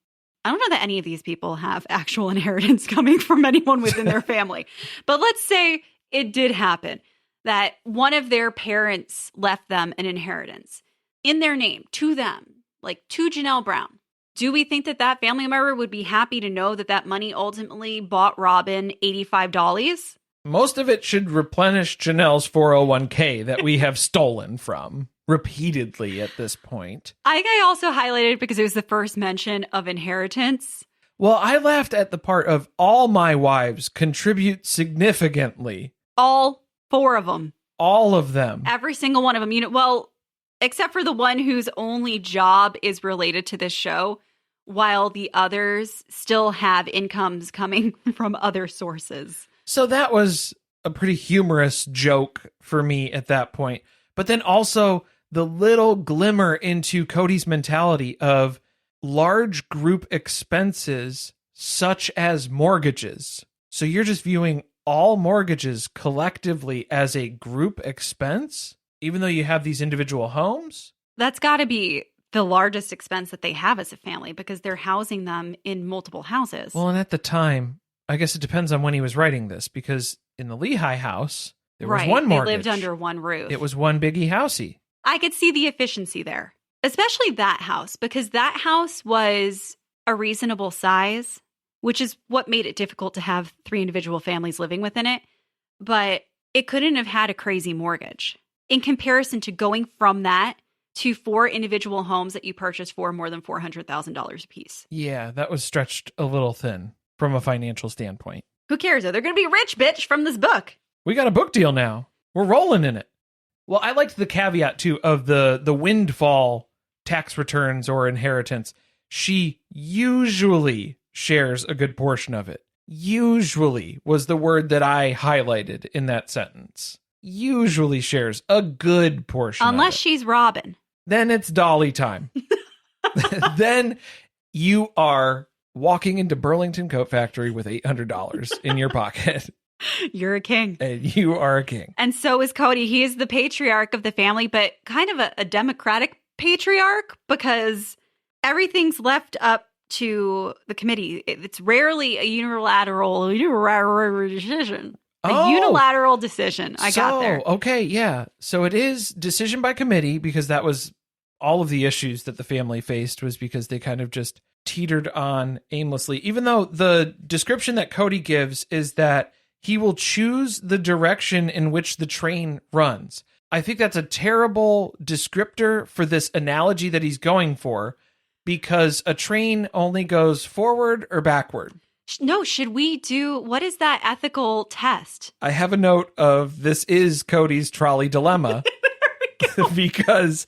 Speaker 2: that any of these people have actual inheritance coming from anyone within their family. But let's say it did happen, that one of their parents left them an inheritance in their name to them, like to Janelle Brown. Do we think that that family member would be happy to know that that money ultimately bought Robyn $85?
Speaker 1: Most of it should replenish Janelle's 401k that we have stolen from repeatedly at this point.
Speaker 2: I think I also highlighted because it was the first mention of inheritance.
Speaker 1: Well, I laughed at the part of all my wives contribute significantly.
Speaker 2: All 4 of them.
Speaker 1: All of them.
Speaker 2: Every single one of them. Well, except for the one whose only job is related to this show, while the others still have incomes coming from other sources.
Speaker 1: So that was a pretty humorous joke for me at that point. But then also the little glimmer into Kody's mentality of large group expenses such as mortgages. So you're just viewing all mortgages collectively as a group expense, even though you have these individual homes?
Speaker 2: That's got to be the largest expense that they have as a family because they're housing them in multiple houses.
Speaker 1: Well, and at the time, I guess it depends on when he was writing this, because in the Lehigh house, there was one mortgage.
Speaker 2: They lived under one roof.
Speaker 1: It was one biggie housey.
Speaker 2: I could see the efficiency there, especially that house, because that house was a reasonable size, which is what made it difficult to have 3 individual families living within it. But it couldn't have had a crazy mortgage in comparison to going from that to 4 individual homes that you purchased for more than $400,000 a piece.
Speaker 1: Yeah, that was stretched a little thin from a financial standpoint.
Speaker 2: Who cares? They're going to be rich, bitch, from this book.
Speaker 1: We got a book deal now. We're rolling in it. Well, I liked the caveat, too, of the windfall tax returns or inheritance. She usually shares a good portion of it. Usually was the word that I highlighted in that sentence. Usually shares a good portion
Speaker 2: Unless
Speaker 1: of it.
Speaker 2: she's Robyn.
Speaker 1: Then it's Dolly time. Then you are walking into Burlington Coat Factory with $800 in your pocket.
Speaker 2: You're a king.
Speaker 1: And you are a king.
Speaker 2: And so is Kody. He is the patriarch of the family, but kind of a democratic patriarch because everything's left up to the committee. It's rarely a unilateral decision. A unilateral decision. I got there.
Speaker 1: Okay, yeah. So it is decision by committee because that was all of the issues that the family faced was because they kind of just teetered on aimlessly. Even though the description that Kody gives is that he will choose the direction in which the train runs. I think that's a terrible descriptor for this analogy that he's going for because a train only goes forward or backward.
Speaker 2: No, should we do, what is that ethical test?
Speaker 1: I have a note of this is Kody's trolley dilemma because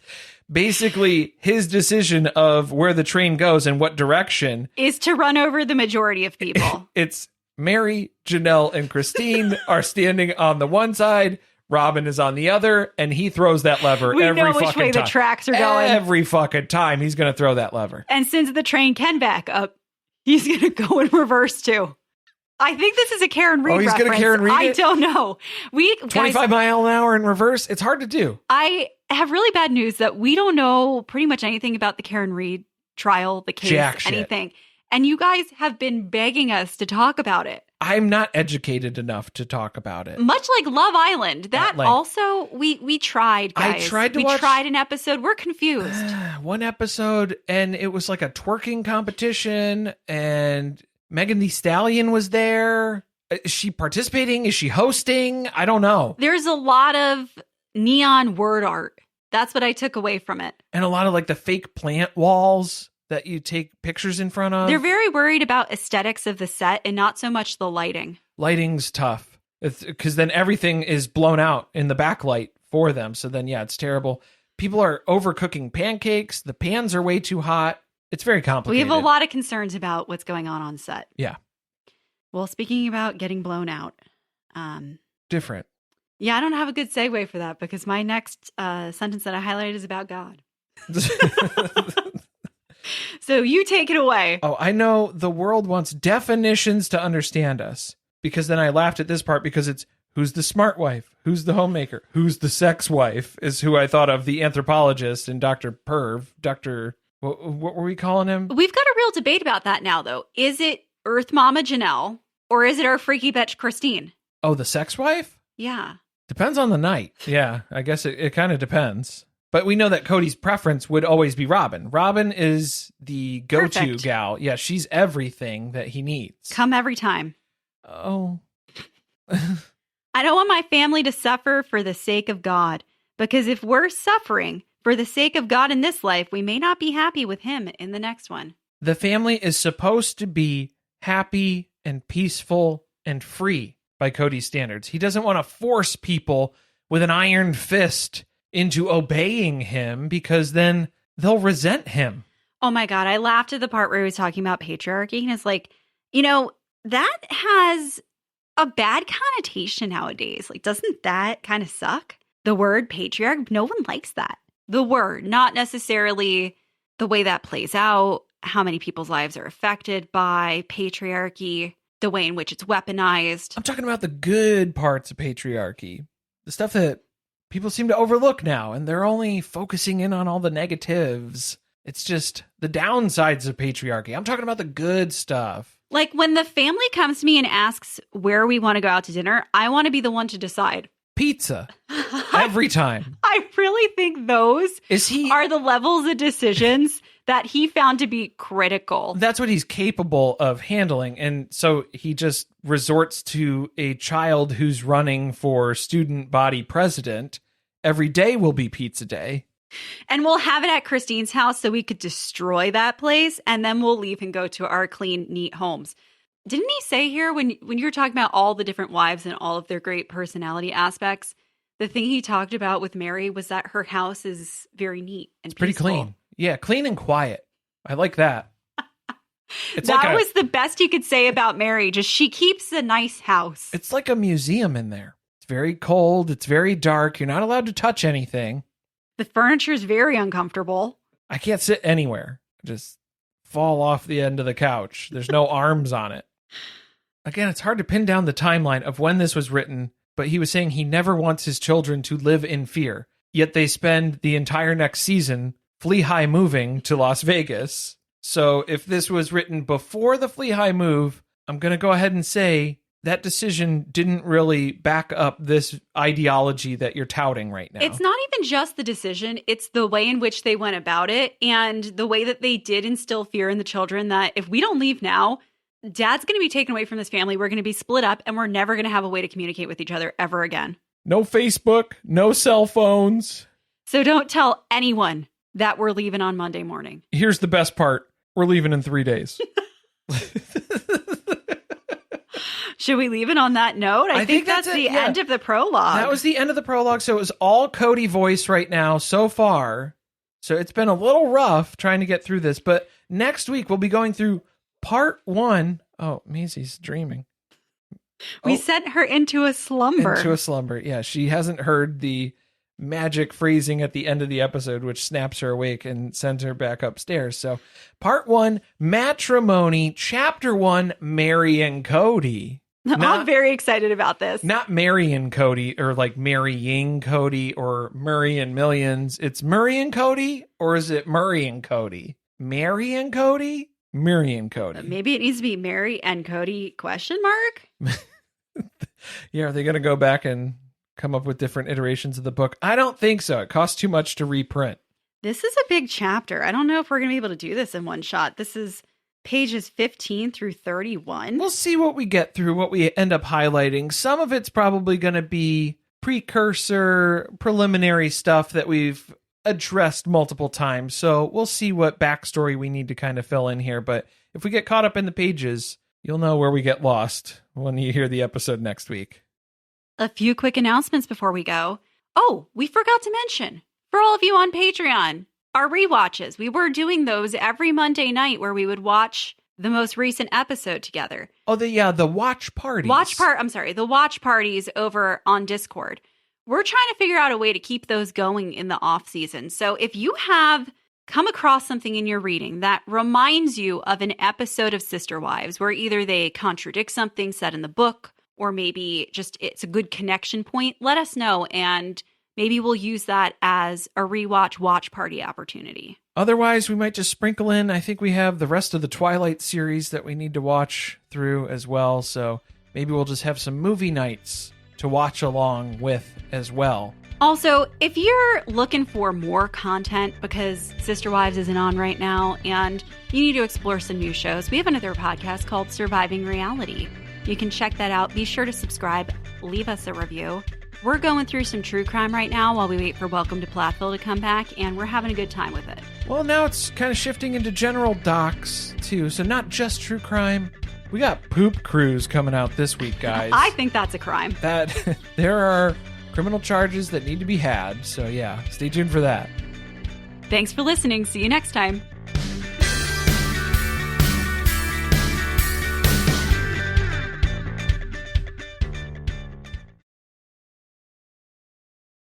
Speaker 1: basically his decision of where the train goes and what direction
Speaker 2: is to run over the majority of people.
Speaker 1: It's Mary, Janelle, and Christine are standing on the one side. Robyn is on the other, and he throws that lever every fucking time. We know which way
Speaker 2: the tracks are going.
Speaker 1: Every fucking time he's going to throw that lever.
Speaker 2: And since the train can back up, he's going to go in reverse, too. I think this is a Karen Reed reference.
Speaker 1: He's going to Karen Reed
Speaker 2: I don't know.
Speaker 1: 25 mile an hour in reverse? It's hard to do.
Speaker 2: I have really bad news that we don't know pretty much anything about the Karen Reed trial, the case, anything. And you guys have been begging us to talk about it.
Speaker 1: I'm not educated enough to talk about it.
Speaker 2: Much like Love Island. That also, we tried, guys. We tried an episode. We're confused.
Speaker 1: One episode, and it was like a twerking competition, and Megan Thee Stallion was there. Is she participating? Is she hosting? I don't know.
Speaker 2: There's a lot of neon word art. That's what I took away from it.
Speaker 1: And a lot of like the fake plant walls that you take pictures in front of.
Speaker 2: They're very worried about aesthetics of the set and not so much the lighting.
Speaker 1: Lighting's tough because then everything is blown out in the backlight for them. So then, yeah, it's terrible. People are overcooking pancakes. The pans are way too hot. It's very complicated.
Speaker 2: We have a lot of concerns about what's going on set.
Speaker 1: Yeah.
Speaker 2: Well, speaking about getting blown out.
Speaker 1: Different.
Speaker 2: Yeah, I don't have a good segue for that because my next sentence that I highlighted is about God. So you take it away.
Speaker 1: Oh, I know the world wants definitions to understand us because then I laughed at this part because it's who's the smart wife? Who's the homemaker? Who's the sex wife is who I thought of, the anthropologist and Dr. Perv. What were we calling him?
Speaker 2: We've got a real debate about that now, though. Is it Earth Mama Janelle or is it our freaky bitch Christine?
Speaker 1: Oh, the sex wife?
Speaker 2: Yeah.
Speaker 1: Depends on the night. Yeah, I guess it kind of depends. But we know that Kody's preference would always be Robyn. Robyn is the go-to
Speaker 2: Perfect.
Speaker 1: gal. Yeah, she's everything that he needs.
Speaker 2: Come every time.
Speaker 1: Oh.
Speaker 2: I don't want my family to suffer for the sake of God, because if we're suffering for the sake of God in this life, we may not be happy with him in the next one.
Speaker 1: The family is supposed to be happy and peaceful and free by Kody's standards. He doesn't want to force people with an iron fist into obeying him, because then they'll resent him.
Speaker 2: Oh my God, I laughed at the part where he was talking about patriarchy, and it's like, that has a bad connotation nowadays. Like, doesn't that kind of suck? The word patriarch, no one likes that. The word, not necessarily the way that plays out, how many people's lives are affected by patriarchy, the way in which it's weaponized.
Speaker 1: I'm talking about the good parts of patriarchy, the stuff that people seem to overlook now, and they're only focusing in on all the negatives. It's just the downsides of patriarchy. I'm talking about the good stuff.
Speaker 2: Like, when the family comes to me and asks where we want to go out to dinner, I want to be the one to decide.
Speaker 1: Pizza. Every time.
Speaker 2: I really think those are the levels of decisions that he found to be critical.
Speaker 1: That's what he's capable of handling. And so he just resorts to a child who's running for student body president. Every day will be pizza day.
Speaker 2: And we'll have it at Christine's house so we could destroy that place, and then we'll leave and go to our clean, neat homes. Didn't he say here, when you were talking about all the different wives and all of their great personality aspects, the thing he talked about with Mary was that her house is very neat and
Speaker 1: It's pretty clean. Yeah, clean and quiet. I like that.
Speaker 2: That was the best you could say about Mary. Just, she keeps a nice house.
Speaker 1: It's like a museum in there. It's very cold. It's very dark. You're not allowed to touch anything.
Speaker 2: The furniture is very uncomfortable.
Speaker 1: I can't sit anywhere. I just fall off the end of the couch. There's no arms on it. Again, it's hard to pin down the timeline of when this was written, but he was saying he never wants his children to live in fear. Yet they spend the entire next season Flea High moving to Las Vegas. So if this was written before the Flea High move, I'm going to go ahead and say that decision didn't really back up this ideology that you're touting right now.
Speaker 2: It's not even just the decision. It's the way in which they went about it, and the way that they did instill fear in the children that if we don't leave now, Dad's going to be taken away from this family. We're going to be split up, and we're never going to have a way to communicate with each other ever again.
Speaker 1: No Facebook, no cell phones.
Speaker 2: So don't tell anyone that we're leaving on Monday morning.
Speaker 1: Here's the best part. We're leaving in 3 days.
Speaker 2: Should we leave it on that note? I think that's the end of the prologue.
Speaker 1: That was the end of the prologue. So it was all Kody voice right now so far. So it's been a little rough trying to get through this. But next week, we'll be going through part 1. Oh, Maisie's dreaming.
Speaker 2: We sent her into a slumber.
Speaker 1: Into a slumber. Yeah, she hasn't heard the magic phrasing at the end of the episode, which snaps her awake and sends her back upstairs. So part 1, matrimony. Chapter 1, Mary and Kody.
Speaker 2: I'm very excited about this.
Speaker 1: Not Mary and Kody, or like marrying Kody, or Murray and Millions. It's Murray and Kody, or is it Murray and Kody? Mary and Kody? Mary and Kody.
Speaker 2: Maybe it needs to be Mary and Kody, question mark?
Speaker 1: Yeah, are they going to go back and come up with different iterations of the book? I don't think so. It costs too much to reprint.
Speaker 2: This is a big chapter. I don't know if we're going to be able to do this in one shot. This is pages 15 through 31.
Speaker 1: We'll see what we get through, what we end up highlighting. Some of it's probably going to be precursor, preliminary stuff that we've addressed multiple times. So we'll see what backstory we need to kind of fill in here. But if we get caught up in the pages, you'll know where we get lost when you hear the episode next week.
Speaker 2: A few quick announcements before we go. Oh, we forgot to mention, for all of you on Patreon, our rewatches. We were doing those every Monday night where we would watch the most recent episode together.
Speaker 1: Oh, the watch parties.
Speaker 2: The watch parties over on Discord. We're trying to figure out a way to keep those going in the off season. So if you have come across something in your reading that reminds you of an episode of Sister Wives where either they contradict something said in the book, or maybe just it's a good connection point, let us know, and maybe we'll use that as a rewatch watch party opportunity.
Speaker 1: Otherwise, we might just sprinkle in, I think we have the rest of the Twilight series that we need to watch through as well, so maybe we'll just have some movie nights to watch along with as well.
Speaker 2: Also, if you're looking for more content because Sister Wives isn't on right now and you need to explore some new shows, we have another podcast called Surviving Reality. You can check that out. Be sure to subscribe. Leave us a review. We're going through some true crime right now while we wait for Welcome to Plathville to come back, and we're having a good time with it.
Speaker 1: Well, now it's kind of shifting into general docs, too. So not just true crime. We got Poop Cruise coming out this week, guys.
Speaker 2: I think that's a crime.
Speaker 1: That there are criminal charges that need to be had. So yeah, stay tuned for that.
Speaker 2: Thanks for listening. See you next time.